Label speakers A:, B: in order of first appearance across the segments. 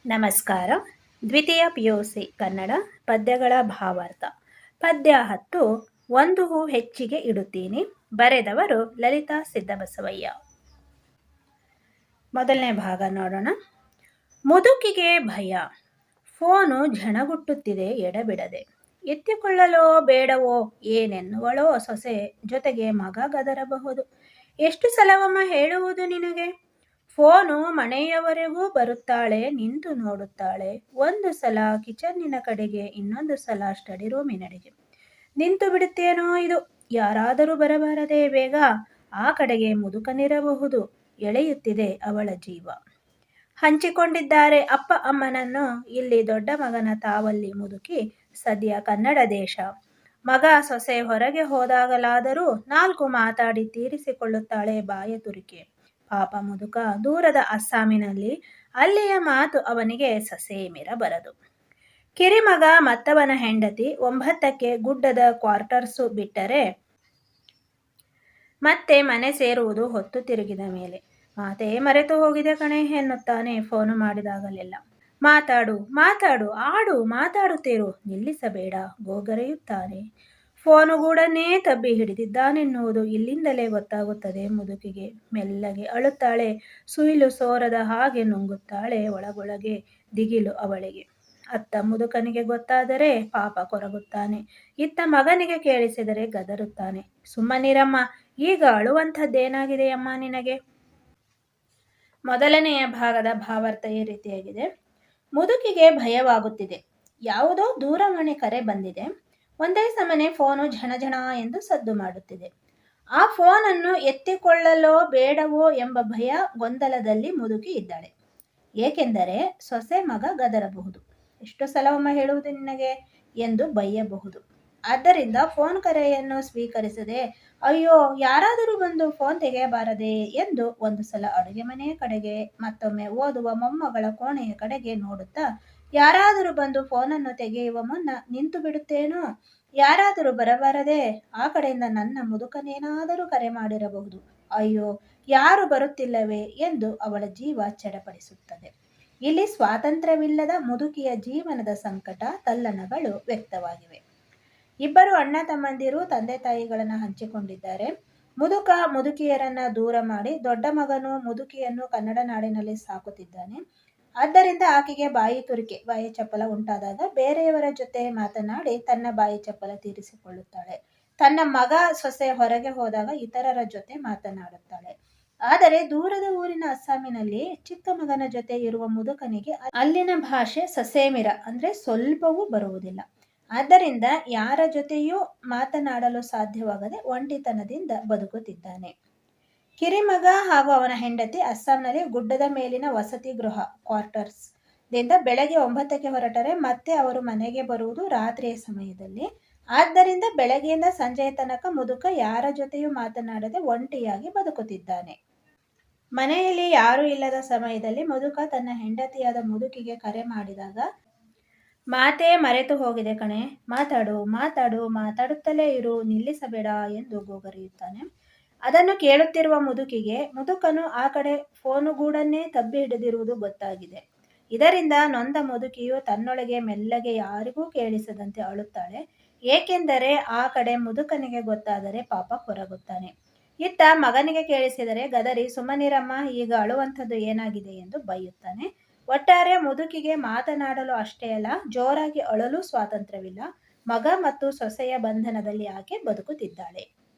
A: ನಮಸ್ಕಾರ. ದ್ವಿತೀಯ PUC ಕನ್ನಡ ಪದ್ಯಗಳ ಭಾವಾರ್ಥ. ಪದ್ಯ 10. ಒಂದು ಹೂ ಹೆಚ್ಚಿಗೆ ಇಡುತ್ತೀನಿ. ಬರೆದವರು ಲಲಿತಾ ಸಿದ್ದಬಸವಯ್ಯ. ಮೊದಲನೇ ಭಾಗ ನೋಡೋಣ. ಮುದುಕಿಗೆ ಭಯ. ಫೋನು ಝಣಗುಟ್ಟುತ್ತಿದೆ ಎಡಬಿಡದೆ. ಎತ್ತಿಕೊಳ್ಳಲೋ ಬೇಡವೋ ಏನೆನ್ನುವಳೋ ಸೊಸೆ, ಜೊತೆಗೆ ಮಗ ಗದರಬಹುದು. ಎಷ್ಟು ಸಲವಮ್ಮ ಹೇಳುವುದು ನಿನಗೆ? ಫೋನು ಮನೆಯವರೆಗೂ ಬರುತ್ತಾಳೆ, ನಿಂತು ನೋಡುತ್ತಾಳೆ. ಒಂದು ಸಲ ಕಿಚನ್ನಿನ ಕಡೆಗೆ, ಇನ್ನೊಂದು ಸಲ ಸ್ಟಡಿ ರೂಮಿನಡೆಗೆ. ನಿಂತು ಬಿಡುತ್ತೇನೋ ಇದು, ಯಾರಾದರೂ ಬರಬಾರದೆ ಬೇಗ? ಆ ಕಡೆಗೆ ಮುದುಕನಿರಬಹುದು. ಎಳೆಯುತ್ತಿದೆ ಅವಳ ಜೀವ. ಹಂಚಿಕೊಂಡಿದ್ದಾರೆ ಅಪ್ಪ ಅಮ್ಮನನ್ನು. ಇಲ್ಲಿ ದೊಡ್ಡ ಮಗನ ತಾವಲ್ಲಿ ಮುದುಕಿ. ಸದ್ಯ ಕನ್ನಡ ದೇಶ. ಮಗ ಸೊಸೆ ಹೊರಗೆ ಹೋದಾಗಲಾದರೂ 4 ಮಾತಾಡಿ ತೀರಿಸಿಕೊಳ್ಳುತ್ತಾಳೆ ಬಾಯ ತುರಿಕೆ. ಪಾಪ ಮುದುಕ ದೂರದ ಅಸ್ಸಾಮಿನಲ್ಲಿ. ಅಲ್ಲಿಯ ಮಾತು ಅವನಿಗೆ ಸಸೇಮಿರ ಬರದು. ಕಿರಿಮಗ ಮತ್ತವನ ಹೆಂಡತಿ 9ಕ್ಕೆ ಗುಡ್ಡದ ಕ್ವಾರ್ಟರ್ಸು ಬಿಟ್ಟರೆ ಮತ್ತೆ ಮನೆ ಸೇರುವುದು ಹೊತ್ತು ತಿರುಗಿದ ಮೇಲೆ. ಮಾತೇ ಮರೆತು ಹೋಗಿದೆ ಕಣೆ ಎನ್ನುತ್ತಾನೆ ಫೋನು ಮಾಡಿದಾಗಲೆಲ್ಲ. ಮಾತಾಡು ಮಾತಾಡು, ಆಡು, ಮಾತಾಡುತ್ತೀರು, ನಿಲ್ಲಿಸಬೇಡ ಗೋಗರೆಯುತ್ತಾನೆ. ಫೋನುಗೂಡನ್ನೇ ತಬ್ಬಿ ಹಿಡಿದಿದ್ದಾನೆನ್ನುವುದು ಇಲ್ಲಿಂದಲೇ ಗೊತ್ತಾಗುತ್ತದೆ ಮುದುಕಿಗೆ. ಮೆಲ್ಲಗೆ ಅಳುತ್ತಾಳೆ. ಸುಯಿಲು ಸೋರದ ಹಾಗೆ ನುಂಗುತ್ತಾಳೆ ಒಳಗೊಳಗೆ. ದಿಗಿಲು ಅವಳಿಗೆ. ಅತ್ತ ಮುದುಕನಿಗೆ ಗೊತ್ತಾದರೆ ಪಾಪ ಕೊರಗುತ್ತಾನೆ. ಇತ್ತ ಮಗನಿಗೆ ಕೇಳಿಸಿದರೆ ಗದರುತ್ತಾನೆ. ಸುಮ್ಮನಿರಮ್ಮ, ಈಗ ಅಳುವಂಥದ್ದೇನಾಗಿದೆಯಮ್ಮ ನಿನಗೆ? ಮೊದಲನೆಯ ಭಾಗದ ಭಾವಾರ್ಥ ಈ ರೀತಿಯಾಗಿದೆ. ಮುದುಕಿಗೆ ಭಯವಾಗುತ್ತಿದೆ. ಯಾವುದೋ ದೂರವಾಣಿ ಕರೆ ಬಂದಿದೆ. ಒಂದೇ ಸಮನೆ ಫೋನು ಝಣಝಣ ಎಂದು ಸದ್ದು ಮಾಡುತ್ತಿದೆ. ಆ ಫೋನನ್ನು ಎತ್ತಿಕೊಳ್ಳಲೋ ಬೇಡವೋ ಎಂಬ ಭಯ ಗೊಂದಲದಲ್ಲಿ ಮುದುಕಿ ಇದ್ದಾಳೆ. ಏಕೆಂದರೆ ಸೊಸೆ ಮಗ ಗದರಬಹುದು. ಎಷ್ಟು ಸಲವಮ್ಮ ಹೇಳುವುದು ನಿನಗೆ ಎಂದು ಬೈಯಬಹುದು. ಆದ್ದರಿಂದ ಫೋನ್ ಕರೆಯನ್ನು ಸ್ವೀಕರಿಸದೆ, ಅಯ್ಯೋ ಯಾರಾದರೂ ಬಂದು ಫೋನ್ ತೆಗೆಯಬಾರದೆ ಎಂದು ಒಂದು ಸಲ ಅಡುಗೆ ಮನೆಯ ಕಡೆಗೆ, ಮತ್ತೊಮ್ಮೆ ಓದುವ ಮೊಮ್ಮಗಳ ಕೋಣೆಯ ಕಡೆಗೆ ನೋಡುತ್ತಾ, ಯಾರಾದರೂ ಬಂದು ಫೋನನ್ನು ತೆಗೆಯುವ ಮುನ್ನ ನಿಂತು ಬಿಡುತ್ತೇನೋ? ಯಾರಾದರೂ ಬರಬಾರದೆ? ಆ ಕಡೆಯಿಂದ ನನ್ನ ಮುದುಕನೇನಾದರೂ ಕರೆ ಮಾಡಿರಬಹುದು. ಅಯ್ಯೋ ಯಾರು ಬರುತ್ತಿಲ್ಲವೇ ಎಂದು ಅವಳ ಜೀವ ಚಡಪಡಿಸುತ್ತದೆ. ಇಲ್ಲಿ ಸ್ವಾತಂತ್ರ್ಯವಿಲ್ಲದ ಮುದುಕಿಯ ಜೀವನದ ಸಂಕಟ, ತಲ್ಲಣಗಳು ವ್ಯಕ್ತವಾಗಿವೆ. ಇಬ್ಬರು ಅಣ್ಣ ತಮ್ಮಂದಿರು ತಂದೆ ತಾಯಿಗಳನ್ನು ಹಂಚಿಕೊಂಡಿದ್ದಾರೆ. ಮುದುಕ ಮುದುಕಿಯರನ್ನ ದೂರ ಮಾಡಿ ದೊಡ್ಡ ಮಗನು ಮುದುಕಿಯನ್ನು ಕನ್ನಡ ನಾಡಿನಲ್ಲಿ ಸಾಕುತ್ತಿದ್ದಾನೆ. ಆದ್ದರಿಂದ ಆಕೆಗೆ ಬಾಯಿ ತುರಿಕೆ, ಬಾಯಿ ಚಪ್ಪಲ ಉಂಟಾದಾಗ ಬೇರೆಯವರ ಜೊತೆ ಮಾತನಾಡಿ ತನ್ನ ಬಾಯಿ ಚಪ್ಪಲ ತೀರಿಸಿಕೊಳ್ಳುತ್ತಾಳೆ. ತನ್ನ ಮಗ ಸೊಸೆ ಹೊರಗೆ ಹೋದಾಗ ಇತರರ ಜೊತೆ ಮಾತನಾಡುತ್ತಾಳೆ. ಆದರೆ ದೂರದ ಊರಿನ ಅಸ್ಸಾಮಿನಲ್ಲಿ ಚಿಕ್ಕ ಮಗನ ಜೊತೆ ಇರುವ ಮುದುಕನಿಗೆ ಅಲ್ಲಿನ ಭಾಷೆ ಸಸೇಮಿರ, ಅಂದ್ರೆ ಸ್ವಲ್ಪವೂ ಬರುವುದಿಲ್ಲ. ಆದ್ದರಿಂದ ಯಾರ ಜೊತೆಯೂ ಮಾತನಾಡಲು ಸಾಧ್ಯವಾಗದೆ ಒಂಟಿತನದಿಂದ ಬದುಕುತ್ತಿದ್ದಾನೆ. ಕಿರಿಮಗ ಹಾಗೂ ಅವನ ಹೆಂಡತಿ ಅಸ್ಸಾಂನಲ್ಲಿ ಗುಡ್ಡದ ಮೇಲಿನ ವಸತಿ ಗೃಹ ಕ್ವಾರ್ಟರ್ಸ್ ದಿಂದ ಬೆಳಗ್ಗೆ 9ಕ್ಕೆ ಹೊರಟರೆ ಮತ್ತೆ ಅವರು ಮನೆಗೆ ಬರುವುದು ರಾತ್ರಿಯ ಸಮಯದಲ್ಲಿ. ಆದ್ದರಿಂದ ಬೆಳಗ್ಗೆಯಿಂದ ಸಂಜೆಯ ತನಕ ಮುದುಕ ಯಾರ ಜೊತೆಯೂ ಮಾತನಾಡದೆ ಒಂಟಿಯಾಗಿ ಬದುಕುತ್ತಿದ್ದಾನೆ. ಮನೆಯಲ್ಲಿ ಯಾರೂ ಇಲ್ಲದ ಸಮಯದಲ್ಲಿ ಮುದುಕ ತನ್ನ ಹೆಂಡತಿಯಾದ ಮುದುಕಿಗೆ ಕರೆ ಮಾಡಿದಾಗ, ಮಾತೇ ಮರೆತು ಹೋಗಿದೆ ಕಣೆ, ಮಾತಾಡು ಮಾತಾಡು, ಮಾತಾಡುತ್ತಲೇ ಇರು, ನಿಲ್ಲಿಸಬೇಡ ಎಂದು ಗೋಗರೆಯುತ್ತಾನೆ. ಅದನ್ನು ಕೇಳುತ್ತಿರುವ ಮುದುಕಿಗೆ ಮುದುಕನು ಆ ಕಡೆ ಫೋನುಗೂಡನ್ನೇ ತಬ್ಬಿ ಹಿಡಿದಿರುವುದು ಗೊತ್ತಾಗಿದೆ. ಇದರಿಂದ ನೊಂದ ಮುದುಕಿಯು ತನ್ನೊಳಗೆ ಮೆಲ್ಲಗೆ ಯಾರಿಗೂ ಕೇಳಿಸದಂತೆ ಅಳುತ್ತಾಳೆ. ಏಕೆಂದರೆ ಆ ಕಡೆ ಮುದುಕನಿಗೆ ಗೊತ್ತಾದರೆ ಪಾಪ ಕೊರಗುತ್ತಾನೆ. ಇತ್ತ ಮಗನಿಗೆ ಕೇಳಿಸಿದರೆ ಗದರಿ, ಸುಮ್ಮನಿರಮ್ಮ, ಈಗ ಅಳುವಂಥದ್ದು ಏನಾಗಿದೆ ಎಂದು ಬೈಯುತ್ತಾನೆ. ಒಟ್ಟಾರೆ ಮುದುಕಿಗೆ ಮಾತನಾಡಲು ಅಷ್ಟೇ ಅಲ್ಲ, ಜೋರಾಗಿ ಅಳಲು ಸ್ವಾತಂತ್ರ್ಯವಿಲ್ಲ. ಮಗ ಮತ್ತು ಸೊಸೆಯ ಬಂಧನದಲ್ಲಿ ಆಕೆ ಬದುಕುತ್ತಿದ್ದಾಳೆ.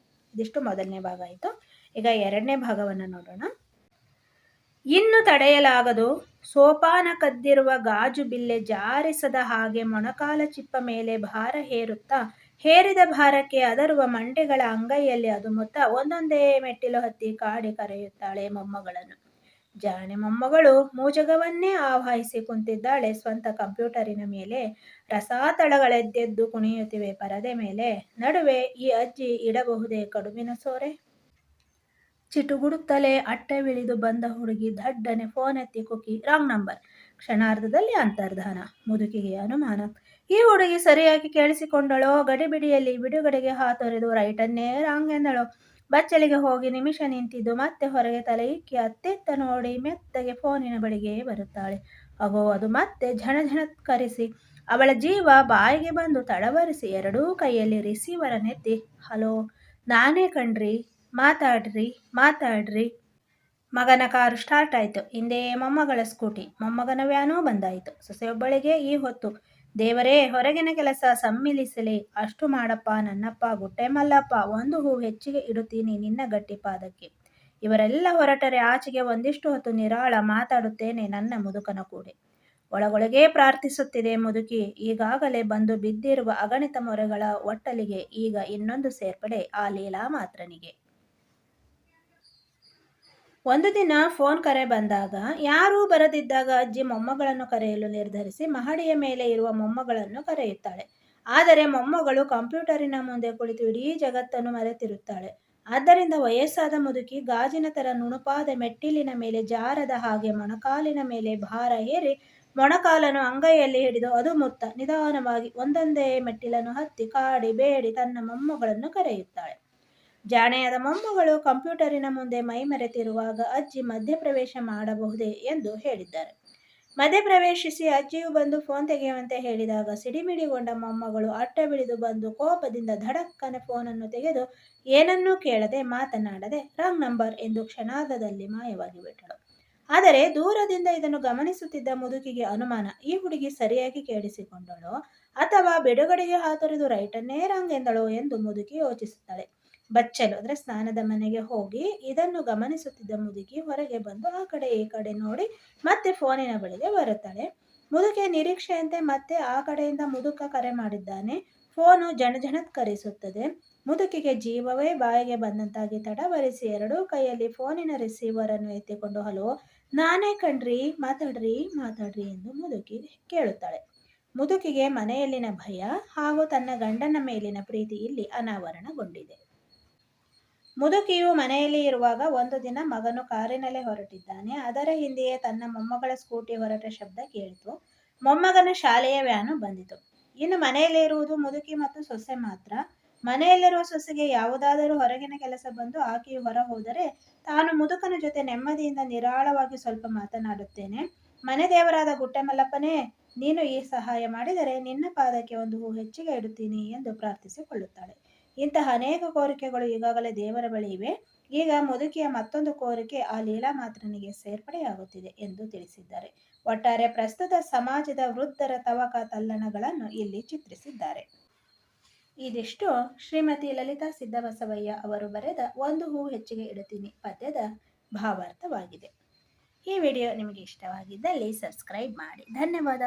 A: ಇದಿಷ್ಟು ಮೊದಲನೇ ಭಾಗ ಆಯಿತು. ಈಗ ಎರಡನೇ ಭಾಗವನ್ನು ನೋಡೋಣ. ಇನ್ನು ತಡೆಯಲಾಗದು. ಸೋಪಾನ ಕದ್ದಿರುವ ಗಾಜು ಬಿಲ್ಲೆ ಜಾರಿಸದ ಹಾಗೆ ಮೊಣಕಾಲ ಚಿಪ್ಪ ಮೇಲೆ ಭಾರ ಹೇರುತ್ತಾ, ಹೇರಿದ ಭಾರಕ್ಕೆ ಅದರುವ ಮಂಡೆಗಳ ಅಂಗೈಯಲ್ಲಿ ಅದು ಮೊತ್ತ ಒಂದೊಂದೇ ಮೆಟ್ಟಿಲು ಹತ್ತಿ ಕಾಡಿ ಕರೆಯುತ್ತಾಳೆ ಮೊಮ್ಮಗಳನ್ನು. ಜಾಣೆ ಮೊಮ್ಮಗಳು ಮೂಜಗವನ್ನೇ ಆವಾಹಿಸಿ ಕುಂತಿದ್ದಾಳೆ ಸ್ವಂತ ಕಂಪ್ಯೂಟರಿನ ಮೇಲೆ. ರಸಾತಳಗಳೆದ್ದೆದ್ದು ಕುಣಿಯುತ್ತಿವೆ ಪರದೆ ಮೇಲೆ. ನಡುವೆ ಈ ಅಜ್ಜಿ ಇಡಬಹುದೇ ಕಡುಬಿನ ಸೋರೆ? ಚಿಟುಗುಡುತ್ತಲೇ ಅಟ್ಟವಿಳಿದು ಬಂದ ಹುಡುಗಿ ದಡ್ಡನೆ ಫೋನ್ ಎತ್ತಿ ಕುಕ್ಕಿ, ರಾಂಗ್ ನಂಬರ್. ಕ್ಷಣಾರ್ಧದಲ್ಲಿ ಅಂತರ್ಧಾನ. ಮುದುಕಿಗೆ ಅನುಮಾನ, ಈ ಹುಡುಗಿ ಸರಿಯಾಗಿ ಕೇಳಿಸಿಕೊಂಡಳೋ, ಗಡಿಬಿಡಿಯಲ್ಲಿ ಬಿಡುಗಡೆಗೆ ಹಾತೊರೆದು ರೈಟನ್ನೇ ರಾಂಗ್ ಎಂದಳೋ? ಬಚ್ಚಲಿಗೆ ಹೋಗಿ ನಿಮಿಷ ನಿಂತಿದ್ದು ಮತ್ತೆ ಹೊರಗೆ ತಲೆ ಇಕ್ಕಿ ಅತ್ತೆತ್ತ ನೋಡಿ ಮೆತ್ತಗೆ ಫೋನಿನ ಬಳಿಗೆ ಬರುತ್ತಾಳೆ. ಅಗೋ ಅದು ಮತ್ತೆ ಝಣಝಣತ್ಕರಿಸಿ ಅವಳ ಜೀವ ಬಾಯಿಗೆ ಬಂದು ತಡವರಿಸಿ ಎರಡೂ ಕೈಯಲ್ಲಿ ರಿಸೀವರನ್ನೆತ್ತಿ ಹಲೋ ನಾನೇ ಕಣ್ರಿ, ಮಾತಾಡ್ರಿ ಮಾತಾಡ್ರಿ. ಮಗನ ಕಾರು ಸ್ಟಾರ್ಟ್ ಆಯಿತು. ಹಿಂದೆ ಮೊಮ್ಮಗಳ ಸ್ಕೂಟಿ, ಮೊಮ್ಮಗನ ವ್ಯಾನೂ ಬಂದಾಯಿತು. ಸೊಸೆಯೊಬ್ಬಳಿಗೆ ಈ ಹೊತ್ತು ದೇವರೇ ಹೊರಗಿನ ಕೆಲಸ ಸಮ್ಮಿಲಿಸಲಿ, ಅಷ್ಟು ಮಾಡಪ್ಪ ನನ್ನಪ್ಪ ಗುಟ್ಟೆ ಮಲ್ಲಪ್ಪ, ಒಂದು ಹೂ ಹೆಚ್ಚಿಗೆ ಇಡುತ್ತೀನಿ ನಿನ್ನ ಗಟ್ಟಿ ಪಾದಕ್ಕೆ. ಇವರೆಲ್ಲ ಹೊರಟರೆ ಆಚೆಗೆ ಒಂದಿಷ್ಟು ಹೊತ್ತು ನಿರಾಳ ಮಾತಾಡುತ್ತೇನೆ ನನ್ನ ಮುದುಕನ ಕೂಡೆ. ಒಳಗೊಳಗೇ ಪ್ರಾರ್ಥಿಸುತ್ತಿದೆ ಮುದುಕಿ. ಈಗಾಗಲೇ ಬಂದು ಬಿದ್ದಿರುವ ಅಗಣಿತ ಮೊರೆಗಳ ಒಟ್ಟಲಿಗೆ ಈಗ ಇನ್ನೊಂದು ಸೇರ್ಪಡೆ ಆ ಲೀಲಾ ಮಾತ್ರನಿಗೆ. ಒಂದು ದಿನ ಫೋನ್ ಕರೆ ಬಂದಾಗ, ಯಾರೂ ಬರದಿದ್ದಾಗ ಅಜ್ಜಿ ಮೊಮ್ಮಗಳನ್ನು ಕರೆಯಲು ನಿರ್ಧರಿಸಿ ಮಹಡಿಯ ಮೇಲೆ ಇರುವ ಮೊಮ್ಮಗಳನ್ನು ಕರೆಯುತ್ತಾಳೆ. ಆದರೆ ಮೊಮ್ಮಗಳು ಕಂಪ್ಯೂಟರಿನ ಮುಂದೆ ಕುಳಿತು ಇಡೀ ಜಗತ್ತನ್ನು ಮರೆತಿರುತ್ತಾಳೆ. ಆದ್ದರಿಂದ ವಯಸ್ಸಾದ ಮುದುಕಿ ಗಾಜಿನ ತರ ನುಣುಪಾದ ಮೆಟ್ಟಿಲಿನ ಮೇಲೆ ಜಾರದ ಹಾಗೆ ಮೊಣಕಾಲಿನ ಮೇಲೆ ಭಾರ ಏರಿ ಮೊಣಕಾಲನ್ನು ಅಂಗೈಯಲ್ಲಿ ಹಿಡಿದು ಅದು ಮುತ್ತ ನಿಧಾನವಾಗಿ ಒಂದೊಂದೇ ಮೆಟ್ಟಿಲನ್ನು ಹತ್ತಿ ಕಾಡಿ ಬೇಡಿ ತನ್ನ ಮೊಮ್ಮಗಳನ್ನು ಕರೆಯುತ್ತಾಳೆ. ಜಾಣೆಯಾದ ಮೊಮ್ಮಗಳು ಕಂಪ್ಯೂಟರಿನ ಮುಂದೆ ಮೈಮರೆತಿರುವಾಗ ಅಜ್ಜಿ ಮಧ್ಯಪ್ರವೇಶ ಮಾಡಬಹುದೇ ಎಂದು ಹೇಳಿದ್ದಾರೆ. ಮಧ್ಯಪ್ರವೇಶಿಸಿ ಅಜ್ಜಿಯು ಬಂದು ಫೋನ್ ತೆಗೆಯುವಂತೆ ಹೇಳಿದಾಗ ಸಿಡಿಮಿಡಿಗೊಂಡ ಮೊಮ್ಮಗಳು ಅಟ್ಟ ಬಿಳಿದು ಬಂದು ಕೋಪದಿಂದ ಧಡಕ್ಕನೆ ಫೋನನ್ನು ತೆಗೆದು ಏನನ್ನೂ ಕೇಳದೆ ಮಾತನಾಡದೆ ರಾಂಗ್ ನಂಬರ್ ಎಂದು ಕ್ಷಣಾರ್ಧದಲ್ಲಿ ಮಾಯವಾಗಿ ಬಿಟ್ಟಳು. ಆದರೆ ದೂರದಿಂದ ಇದನ್ನು ಗಮನಿಸುತ್ತಿದ್ದ ಮುದುಕಿಗೆ ಅನುಮಾನ, ಈ ಹುಡುಗಿ ಸರಿಯಾಗಿ ಕೇಳಿಸಿಕೊಂಡಳೋ ಅಥವಾ ಬಿಡುಗಡೆಗೆ ಹಾತೊರೆದು ರೈಟನ್ನೇ ರಾಂಗ್ ಎಂದಳೋ ಎಂದು ಮುದುಕಿ ಯೋಚಿಸುತ್ತಾಳೆ. ಬಚ್ಚಲು ಅಂದರೆ ಸ್ನಾನದ ಮನೆಗೆ ಹೋಗಿ ಇದನ್ನು ಗಮನಿಸುತ್ತಿದ್ದ ಮುದುಕಿ ಹೊರಗೆ ಬಂದು ಆ ಕಡೆ ಈ ಕಡೆ ನೋಡಿ ಮತ್ತೆ ಫೋನಿನ ಬಳಿಗೆ ಬರುತ್ತಾಳೆ. ಮುದುಕಿಯ ನಿರೀಕ್ಷೆಯಂತೆ ಮತ್ತೆ ಆ ಕಡೆಯಿಂದ ಮುದುಕ ಕರೆ ಮಾಡಿದ್ದಾನೆ. ಫೋನು ಜಣಜಣತ್ಕರಿಸುತ್ತದೆ. ಮುದುಕಿಗೆ ಜೀವವೇ ಬಾಯಿಗೆ ಬಂದಂತಾಗಿ ತಡವರಿಸಿ ಎರಡೂ ಕೈಯಲ್ಲಿ ಫೋನಿನ ರಿಸೀವರ್ ಅನ್ನು ಎತ್ತಿಕೊಂಡು ಹಲೋ ನಾನೇ ಕಣ್ರಿ, ಮಾತಾಡ್ರಿ ಮಾತಾಡ್ರಿ ಎಂದು ಮುದುಕಿ ಕೇಳುತ್ತಾಳೆ. ಮುದುಕಿಗೆ ಮನೆಯಲ್ಲಿನ ಭಯ ಹಾಗೂ ತನ್ನ ಗಂಡನ ಮೇಲಿನ ಪ್ರೀತಿ ಇಲ್ಲಿ ಅನಾವರಣಗೊಂಡಿದೆ. ಮುದುಕಿಯು ಮನೆಯಲ್ಲಿ ಇರುವಾಗ ಒಂದು ದಿನ ಮಗನು ಕಾರಿನಲ್ಲೇ ಹೊರಟಿದ್ದಾನೆ. ಅದರ ಹಿಂದೆಯೇ ತನ್ನ ಮೊಮ್ಮಗಳ ಸ್ಕೂಟಿ ಹೊರಟ ಶಬ್ದ ಕೇಳಿತು. ಮೊಮ್ಮಗನ ಶಾಲೆಯ ವ್ಯಾನು ಬಂದಿತು. ಇನ್ನು ಮನೆಯಲ್ಲೇ ಇರುವುದು ಮುದುಕಿ ಮತ್ತು ಸೊಸೆ ಮಾತ್ರ. ಮನೆಯಲ್ಲಿರುವ ಸೊಸೆಗೆ ಯಾವುದಾದರೂ ಹೊರಗಿನ ಕೆಲಸ ಬಂದು ಆಕೆಯು ಹೊರ ಹೋದರೆ ತಾನು ಮುದುಕನ ಜೊತೆ ನೆಮ್ಮದಿಯಿಂದ ನಿರಾಳವಾಗಿ ಸ್ವಲ್ಪ ಮಾತನಾಡುತ್ತೇನೆ. ಮನೆ ದೇವರಾದ ಗುಟ್ಟೆಮಲ್ಲಪ್ಪನೇ, ನೀನು ಈ ಸಹಾಯ ಮಾಡಿದರೆ ನಿನ್ನ ಪಾದಕ್ಕೆ ಒಂದು ಹೂ ಹೆಚ್ಚಿಗೆ ಇಡುತ್ತೀನಿ ಎಂದು ಪ್ರಾರ್ಥಿಸಿಕೊಳ್ಳುತ್ತಾಳೆ. ಇಂತಹ ಅನೇಕ ಕೋರಿಕೆಗಳು ಈಗಾಗಲೇ ದೇವರ ಬಳಿ ಇವೆ. ಈಗ ಮುದುಕಿಯ ಮತ್ತೊಂದು ಕೋರಿಕೆ ಆ ಲೀಲಾ ಮಾತ್ರನಿಗೆ ಸೇರ್ಪಡೆಯಾಗುತ್ತಿದೆ ಎಂದು ತಿಳಿಸಿದ್ದಾರೆ. ಒಟ್ಟಾರೆ ಪ್ರಸ್ತುತ ಸಮಾಜದ ವೃದ್ಧರ ತವಕ ತಲ್ಲಣಗಳನ್ನು ಇಲ್ಲಿ ಚಿತ್ರಿಸಿದ್ದಾರೆ. ಇದಿಷ್ಟು ಶ್ರೀಮತಿ ಲಲಿತಾ ಸಿದ್ದಬಸವಯ್ಯ ಅವರು ಬರೆದ ಒಂದು ಹೂ ಹೆಚ್ಚಿಗೆ ಇಡುತ್ತೀನಿ ಪದ್ಯದ ಭಾವಾರ್ಥವಾಗಿದೆ. ಈ ವಿಡಿಯೋ ನಿಮಗೆ ಇಷ್ಟವಾಗಿದ್ದಲ್ಲಿ ಸಬ್ಸ್ಕ್ರೈಬ್ ಮಾಡಿ. ಧನ್ಯವಾದ.